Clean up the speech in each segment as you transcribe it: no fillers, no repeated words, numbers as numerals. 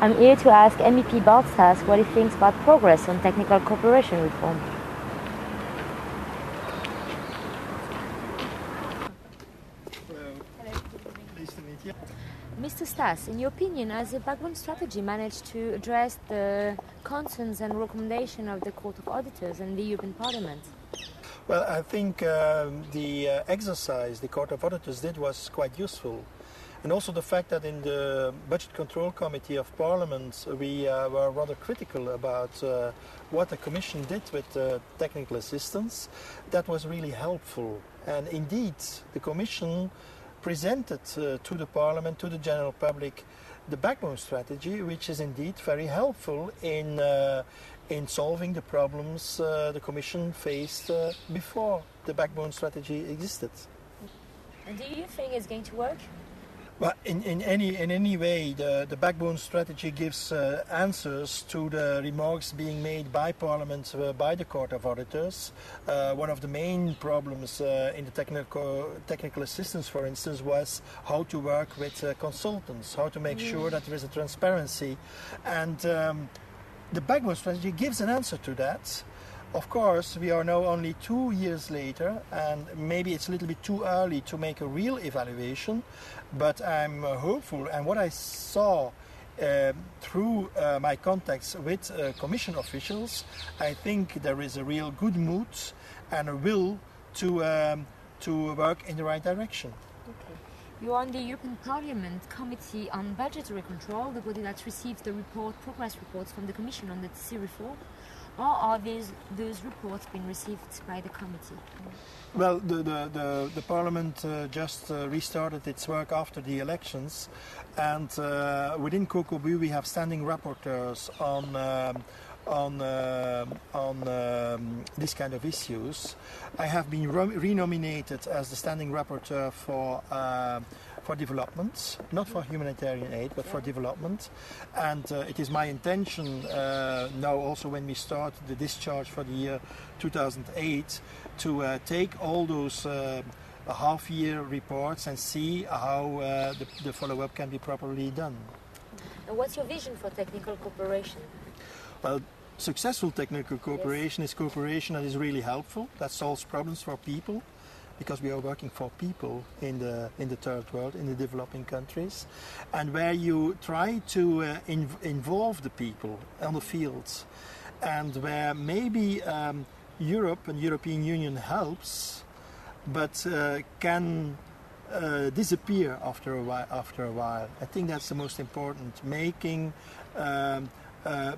I'm here to ask MEP Bart Staes what he thinks about progress on technical cooperation reform. Pleased to meet you. Mr. Staes, in your opinion, has the backbone strategy managed to address the concerns and recommendations of the Court of Auditors and the European Parliament? Well, I think the exercise the Court of Auditors did was quite useful. And also the fact that in the Budget Control Committee of Parliament we were rather critical about what the Commission did with technical assistance, that was really helpful. And indeed, the Commission presented to the Parliament, to the general public, the backbone strategy, which is indeed very helpful in solving the problems the Commission faced before the backbone strategy existed. And do you think it's going to work? Well, in any way, the backbone strategy gives answers to the remarks being made by Parliament, by the Court of Auditors. One of the main problems in the technical assistance, for instance, was how to work with consultants, how to make sure that there is a transparency. And the backbone strategy gives an answer to that. Of course, we are now only 2 years later, and maybe it's a little bit too early to make a real evaluation, but I'm hopeful. And what I saw through my contacts with Commission officials, I think there is a real good mood and a will to work in the right direction. Okay. You are on the European Parliament Committee on Budgetary Control, the body that receives the progress reports from the Commission on the C reform. Or are those reports being received by the committee? Well, the Parliament just restarted its work after the elections, and within COCOBU we have standing rapporteurs on this kind of issues. I have been renominated as the standing rapporteur for development, not for humanitarian aid, but for development. And it is my intention now also when we start the discharge for the year 2008 to take all those half-year reports and see how the follow-up can be properly done. And what's your vision for technical cooperation? Well, successful technical cooperation is cooperation that is really helpful, that solves problems for people, because we are working for people in the third world, in the developing countries, and where you try to involve the people on the fields, and where maybe Europe and European Union helps, but can disappear after a while. I think that's the most important, making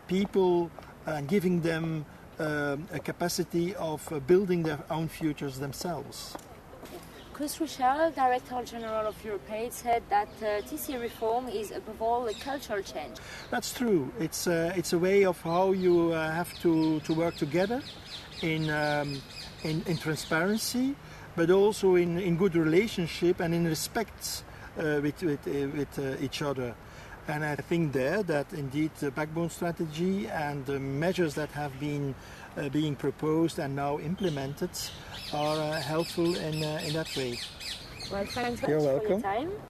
people and giving them a capacity of building their own futures themselves. Chris Richel, Director General of EuropeAid, said that TC reform is above all a cultural change. That's true. It's a way of how you have to work together in transparency, but also in good relationship and in respect with each other. And I think that indeed the backbone strategy and the measures that have been being proposed and now implemented are helpful in that way. Well, thanks You're much welcome. for your time.